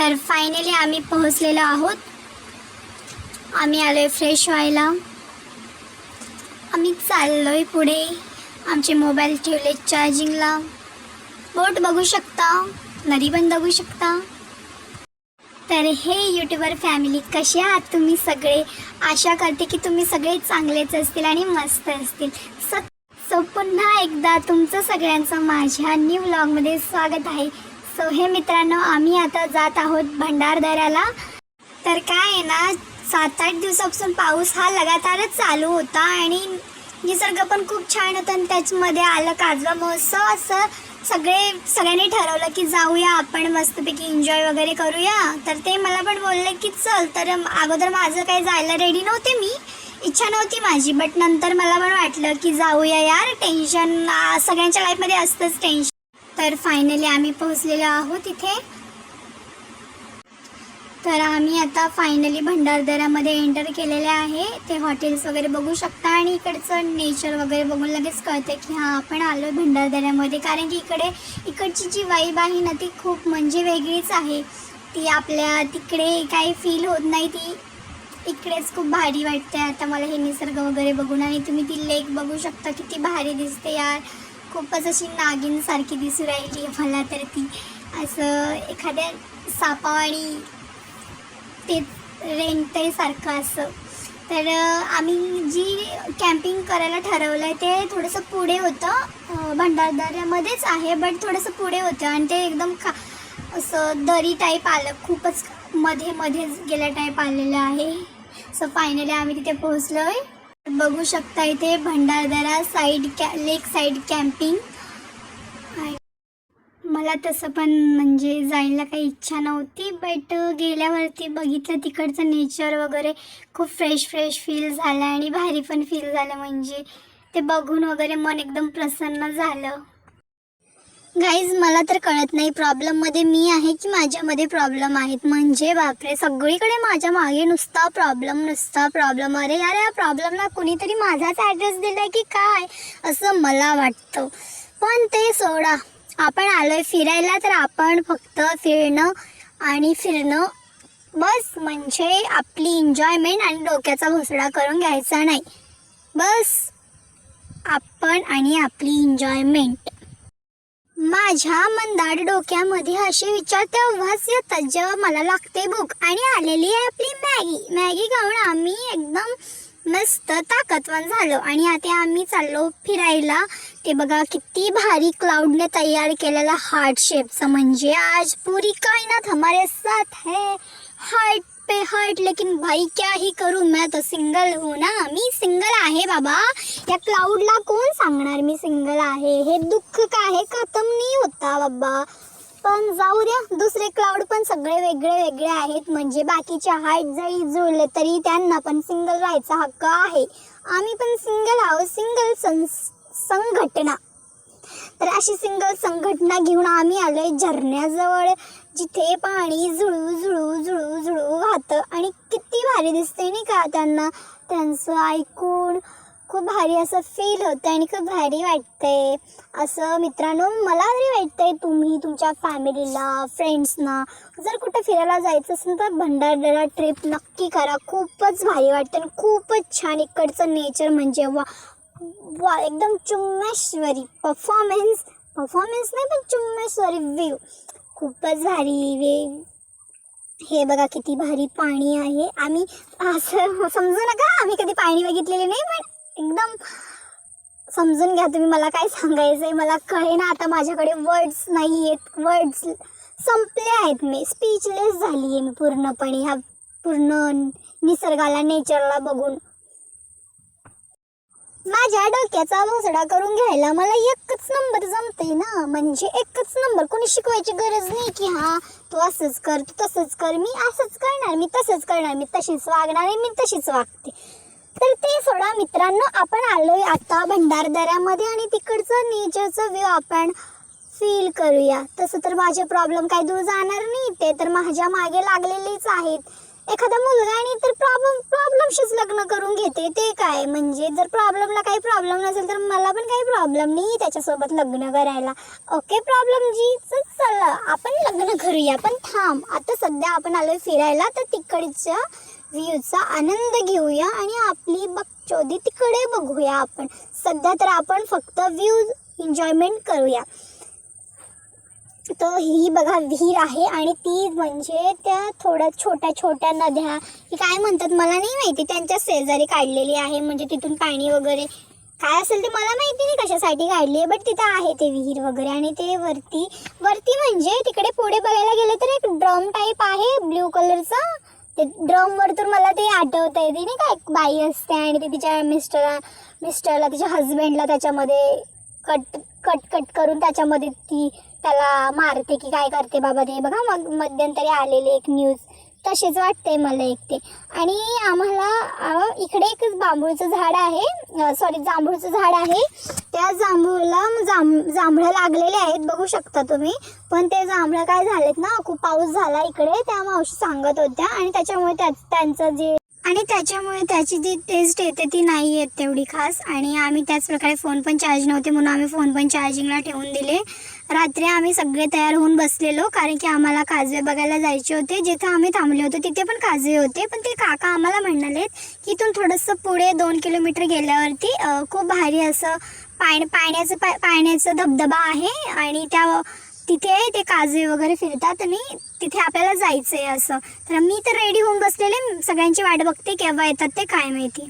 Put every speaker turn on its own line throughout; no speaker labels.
तर फायनली आम्ही पोहोचलेलो आहोत. आम्ही आलोय फ्रेश व्हायला. आम्ही चाललोय पुढे. आमचे मोबाईल ठेवले चार्जिंगला. बोट बघू शकता, नदी पण बघू शकता. तर हे यूट्यूबर फॅमिली, कसे आहात तुम्ही सगळे? आशा करते की तुम्ही सगळे चांगलेच असतील आणि मस्त असतील. सो पुन्हा एकदा तुमचं सगळ्यांचं माझ्या न्यू व्लॉगमध्ये स्वागत आहे. सो हे मित्रांनो, आम्ही आता जात आहोत भंडारदऱ्याला. तर काय आहे ना, 7-8 दिवसापासून पाऊस हा लगातारच चालू होता आणि निसर्ग पण खूप छान होता. आणि त्याच्यामध्ये आलं काजवा महोत्सव. असं सगळ्यांनी ठरवलं की जाऊया आपण, मस्तपैकी एन्जॉय वगैरे करूया. तर ते मला पण बोलले की चल. तर अगोदर माझं काही जायला रेडी नव्हते, मी इच्छा नव्हती माझी. बट नंतर मला पण वाटलं की जाऊया यार, टेन्शन सगळ्यांच्या लाईफमध्ये असतंच टेन्शन. तर फायनली आम्ही पोहोचलेलो आहोत इथे. तर आम्ही आता फायनली भंडारदऱ्यामध्ये एंटर केलेले आहे. ते हॉटेल्स वगैरे बघू शकता आणि इकडचं नेचर वगैरे बघून लगेच कळतं की हां आपण आलो आहे भंडारदऱ्यामध्ये. कारण की इकडची जी वाईब आहे ना, ती खूप म्हणजे वेगळीच आहे. ती आपल्या तिकडे काही फील होत नाही, ती इकडेच खूप भारी वाटते. आता मला हे निसर्ग वगैरे बघून. आणि तुम्ही ती लेक बघू शकता, किती भारी दिसते यार. खूपच अशी नागिनसारखी दिसू राहिली मला तर ती. असं एखाद्या सापावाणी ते रेंगतेसारखं असं. तर आम्ही जी कॅम्पिंग करायला ठरवलं आहे ते थोडंसं पुढे होतं, भंडारदऱ्यामध्येच आहे बट थोडंसं पुढे होतं. आणि ते एकदम असं दरी टाईप आलं, खूपच मध्येच गेल्या टाईप आलेलं आहे. सो फायनली आम्ही तिथे पोहोचलो आहे. बघू शकता इथे भंडारदरा लेक साईड कॅम्पिंग. मला तसं पण म्हणजे जायला काही इच्छा नव्हती, बट गेल्यावरती बघितलं तिकडचं नेचर वगैरे, खूप फ्रेश फील झालं आणि भारी पण फील झालं. म्हणजे ते बघून वगैरे मन एकदम प्रसन्न झालं. गाईज, मला तर कळत नाही प्रॉब्लेममध्ये मी आहे की माझ्यामध्ये प्रॉब्लेम आहेत. म्हणजे बापरे, सगळीकडे माझ्या मागे नुसता प्रॉब्लेम. अरे यार, या प्रॉब्लेमला कुणीतरी माझाच ॲड्रेस दिला की काय, असं मला वाटतं. पण ते सोडा, आपण आलोय फिरायला, तर आपण फक्त फिरणं बस. म्हणजे आपली एन्जॉयमेंट आणि डोक्याचा भोसडा करून घ्यायचा नाही. बस आपण आणि आपली एन्जॉयमेंट. माझ्या मंदार डोक्यामध्ये असे विचार तेव्हाच येतात जेव्हा मला लागते भूक. आणि आलेली आहे आपली मॅगी खाऊन आम्ही एकदम मस्त ताकदवान झालो. आणि आता आम्ही चाललो फिरायला. ते बघा किती भारी क्लाउडने तयार केलेला हार्ट शेपचा. म्हणजे आज पूरी कायनात हमारे साथ है, हार्ट पे हार्ट. लेकिन भाई क्या ही करूँ, मैं तो सिंगल हूँ ना. मी सिंगल आहे बाबा. या क्लाउडला कोण सांगणार मी सिंगल आहे? हे दुःख काय खतम नाही होता बाबा. पण जाऊ द्या, दुसरे क्लाउड पण सगळे वेगळे आहेत. म्हणजे बाकीचे हार्ट जरी जुळले तरी त्यांना पण सिंगल राहायचा हक्क आहे. आम्ही पण सिंगल आहोत, सिंगल संघटना. तर अशी सिंगल संघटना घेऊन आम्ही आलोय झरण्याजवळ, जिथे पाणी जुळू वाहतं. आणि किती भारी दिसते नाही का, त्यांचं ऐकून खूप भारी असं फील होतं आणि खूप भारी वाटतंय. असं मित्रांनो, मला तरी वाटतंय तुम्ही तुमच्या फॅमिलीला, फ्रेंड्सना जर कुठं फिरायला जायचं असेल तर भंडारदरा ट्रिप नक्की करा. खूपच भारी वाटतं आणि खूपच छान. इकडचं नेचर म्हणजे वा एकदम चुम्मेश्वरी परफॉर्मन्स नाही पण चुम्मेश्वरी व्ह्यू. खूपच भारी वेव. हे बघा किती भारी पाणी आहे. आम्ही असं समजू नका आम्ही कधी पाणी बघितलेले नाही, पण एकदम समजून घ्या तुम्ही मला काय सांगायचं आहे. मला कळेना आता, माझ्याकडे वर्ड्स नाही आहेत. वर्ड्स संपले आहेत. मी स्पीचलेस झाली आहे मी पूर्णपणे ह्या पूर्ण निसर्गाला, नेचरला बघून. माझ्या डोक्याचा भोसडा करून घ्यायला मला एकच नंबर जमते ना. म्हणजे एकच नंबर. कोणी शिकवायची गरज नाही की हां तू असंच कर, तू तसंच कर. मी असंच करणार, मी तसंच करणार, मी तशीच वागणार आहे, मी तशीच वागते. तर ते सोडा मित्रांनो, आपण आलोय आता भंडारदऱ्यामध्ये आणि तिकडचं नेचरचं व्ह्यू आपण फील करूया. तसं तर माझे प्रॉब्लेम काही दूर जाणार नाही, ते तर माझ्या मागे लागलेलेच आहेत. एखादा मुलगा आणि तर प्रॉब्लेमशीच लग्न करून घेते, ते काय म्हणजे जर प्रॉब्लेमला काही प्रॉब्लेम नसेल तर मला पण काही प्रॉब्लेम नाही त्याच्यासोबत लग्न करायला. ओके प्रॉब्लेम जी, चला आपण लग्न करूया. पण थांब, आता सध्या आपण आलोय फिरायला, तर तिकडच्या व्ह्यूचा आनंद घेऊया आणि आपली बकचोदी तिकडे बघूया. आपण सध्या तर आपण फक्त व्ह्यू एन्जॉयमेंट करूया. तर ही बघा विहीर आहे आणि ती म्हणजे त्या थोड्या छोट्या छोट्या नद्या ही काय म्हणतात मला नाही माहिती, त्यांच्या शेजारी काढलेली आहे. म्हणजे तिथून पाणी वगैरे काय असेल ते मला माहिती नाही कशासाठी काढली आहे, बट तिथं आहे ते विहीर वगैरे. आणि ते वरती म्हणजे तिकडे पुढे बघायला गेलं तर एक ड्रम टाईप आहे ब्ल्यू कलरचा. ते ड्रमवर तर मला ते आठवत आहे, ती नाही का एक बाई असते आणि ते तिच्या मिस्टरला तिच्या हजबंडला त्याच्यामध्ये कट करून त्याच्यामध्ये ती त्याला मारते की काय करते बाबा ते बघा. मग मध्यंतरी आलेले एक न्यूज तसेच वाटते मला एक ते. आणि आम्हाला इकडे एक जांभूळचं झाड आहे. त्या जांभूळला जांभळं लागलेले आहेत बघू शकता तुम्ही. पण ते जांभळं काय झालेत ना, खूप पाऊस झाला इकडे, त्या मावशी सांगत होत्या. आणि त्याच्यामुळे त्याची जी टेस्ट येते ती नाही येत तेवढी खास. आणि आम्ही त्याच प्रकारे फोन पण चार्ज नव्हते म्हणून आम्ही फोन पण चार्जिंगला ठेवून दिले. रात्री आम्ही सगळे तयार होऊन बसलेलो कारण की आम्हाला काजवे बघायला जायचे होते. जिथं आम्ही थांबले होतो तिथे पण काजवे होते. पण ते काका आम्हाला म्हणालेत की इथून थोडंसं पुढे 2 किलोमीटर गेल्यावरती खूप भारी असं पाण्याचं धबधबा आहे आणि तिथे ते काजवे वगैरे फिरतात आणि तिथे आपल्याला जायचं आहे असं. तर मी तर रेडी होऊन बसलेले, सगळ्यांची वाट बघते केव्हा येतात ते काय माहिती.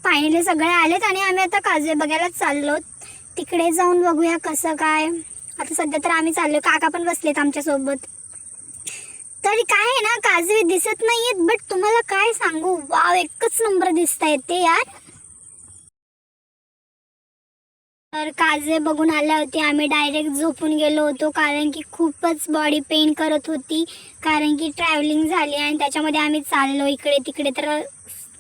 फायनली सगळे आलेत आणि आम्ही आता काजवे बघायला चाललो. तिकडे जाऊन बघूया कसं काय. आता सध्या तर आम्ही चाललो, काका पण बसलेत आमच्यासोबत. तरी काय आहे ना, काजवे दिसत नाहीयेत बट तुम्हाला काय सांगू, वाव एकच नंबर दिसत आहेत ते यार. तर काजवे बघून आल्यावरती आम्ही डायरेक्ट झोपून गेलो होतो कारण की खूपच बॉडी पेन करत होती. कारण की ट्रॅव्हलिंग झाली आणि त्याच्यामध्ये आम्ही चाललो इकडे तिकडे, तर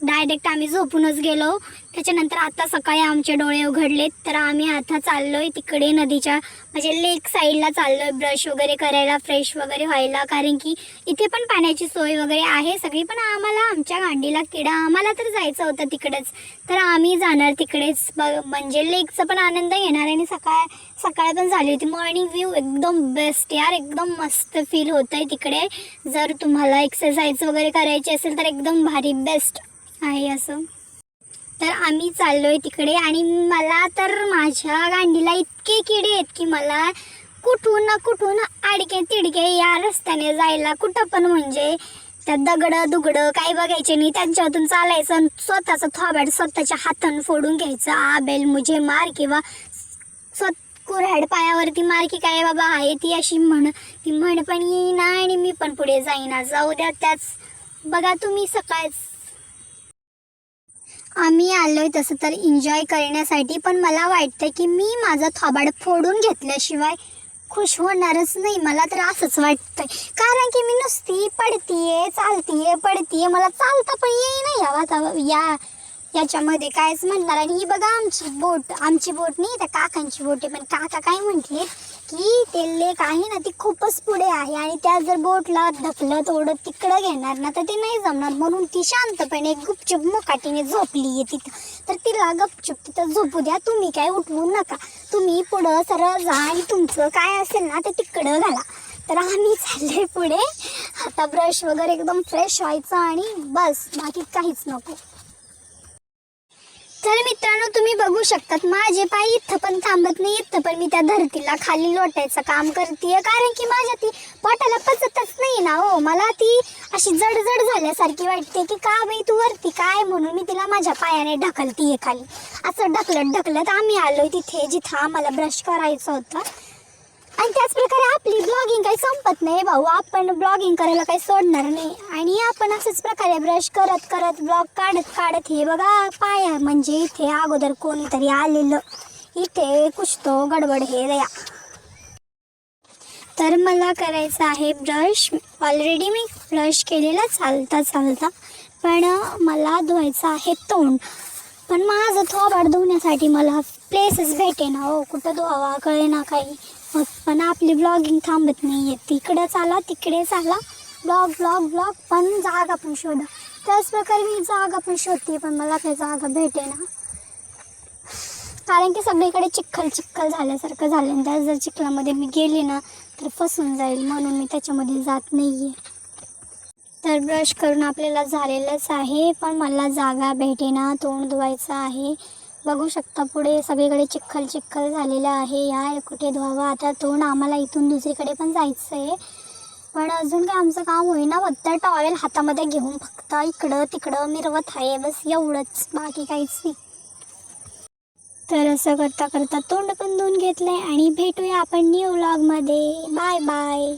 डायरेक्ट आम्ही झोपूनच गेलो. त्याच्यानंतर आता सकाळी आमचे डोळे उघडलेत. तर आम्ही आता चाललोय तिकडे नदीच्या म्हणजे लेक साईडला चाललोय ब्रश वगैरे करायला, फ्रेश वगैरे व्हायला. कारण की इथे पण पाण्याची सोय वगैरे आहे सगळी. पण आमच्या गांडीला किडा, आम्हाला तर जायचं होतं तिकडेच, तर आम्ही जाणार तिकडेच. म्हणजे लेकचा पण आनंद घेणार. आणि सकाळ पण झाली होती. मॉर्निंग व्ह्यू एकदम बेस्ट यार, एकदम मस्त फील होत आहे तिकडे. जर तुम्हाला एक्सरसाइज वगैरे करायची असेल तर एकदम भारी बेस्ट आहे असं. तर आम्ही चाललोय तिकडे आणि मला तर माझ्या गांडीला इतके किडे आहेत की मला कुठून ना कुठून आडके तिडके या रस्त्याने जायला कुठं पण. म्हणजे त्या दुगडं काही बघायचे नाही, त्यांच्यातून चालायचं, स्वतःचं थोबाड स्वतःच्या हातानं फोडून घ्यायचं. आबेल मुझे मार, किंवा कुऱ्हाड पायावरती मार की काय बाबा आहे ती अशी ती म्हण पण येईना आणि मी पण पुढे जाईना. जाऊ द्या, त्याच बघा तुम्ही. आम्ही आलोय तसं तर एन्जॉय करण्यासाठी, पण मला वाटतं की मी माझं थोबाड फोडून घेतल्याशिवाय खुश होणारच नाही. मला तर असंच वाटतंय कारण की मी नुसती पडतीये, मला चालता पण येईना याच्यामध्ये कायच म्हणणार. आणि ही बघा आमची बोट नाही, त्या काकांची बोट आहे. पण काका काय म्हटले की ते लेक आहे ना ती खूपच पुढे आहे आणि त्या जर बोटला ढकलत ओढत तिकडं घेणार ना तर ते नाही जमणार. म्हणून ती शांतपणे गुपचूप मुकाटीने झोपली आहे तिथं. तर तिला गपचूप तिथं झोपू द्या, तुम्ही काय उठवू नका. तुम्ही पुढं सरळ जा आणि तुमचं काय असेल ना ते तिकडं घाला. तर आम्ही चालले पुढे. आता ब्रश वगैरे एकदम फ्रेश व्हायचं आणि बस, बाकी काहीच नको. तर मित्रांनो तुम्ही बघू शकतात माझे पाय इथं पण थांबत नाही, इथं पण मी त्या धरतीला खाली लोटायचं काम करते. कारण की माझ्या ती पोटाला पचतच नाही ना हो. मला ती अशी जड झाल्यासारखी वाटते की का बाई तू वरती काय, म्हणून मी तिला माझ्या पायाने ढकलतीये खाली. असं ढकलत आम्ही आलोय तिथे जिथं आम्हाला ब्रश करायचं होतं. आणि त्याच प्रकारे आपली ब्लॉगिंग काही संपत नाही भाऊ, आपण ब्लॉगिंग करायला काही सोडणार नाही. आणि आपण असंच प्रकारे ब्रश करत ब्लॉग काढत हे बघा पाय म्हणजे इथे अगोदर कोणीतरी आलेलं, इथे कुछ तो गडबड हे दया. तर मला करायचं आहे ब्रश. ऑलरेडी मी ब्रश केलेला चालता, पण मला धुवायचं आहे तोंड. पण माझं थोबाड धुण्यासाठी मला प्लेसेस भेटे ना हो, कुठं धुवावा कळे ना काही. पण आपली ब्लॉगिंग थांबत नाही आहे, तिकडे चाला ब्लॉग ब्लॉग ब्लॉग पण जागा पण शोधा. त्याच प्रकारे मी जागा पण शोधते, पण मला काही जागा भेटे ना, कारण की सगळीकडे चिखल चिखल झाल्यासारखं झालं आणि त्या जर चिखलामध्ये मी गेले ना तर फसून जाईल, म्हणून मी त्याच्यामध्ये जात नाही आहे. तर ब्रश करून आपल्याला झालेलंच आहे, पण मला जागा भेटेना, तोंड धुवायचं आहे. बघू शकता पुढे सगळीकडे चिखल चिखल झालेलं आहे. यार कुठे धुवावं आता तोंड, आम्हाला इथून दुसरीकडे पण जायचं आहे, पण अजून काय आमचं काम होईना. फक्त टॉवेल हातामध्ये घेऊन फक्त इकडं तिकडं मिरवत आहे, बस एवढंच, बाकी काहीच नाही. तर असं करता करता तोंड पण धुवून घेतलंय आणि भेटूया आपण न्यू व्लॉगमध्ये. Bye bye.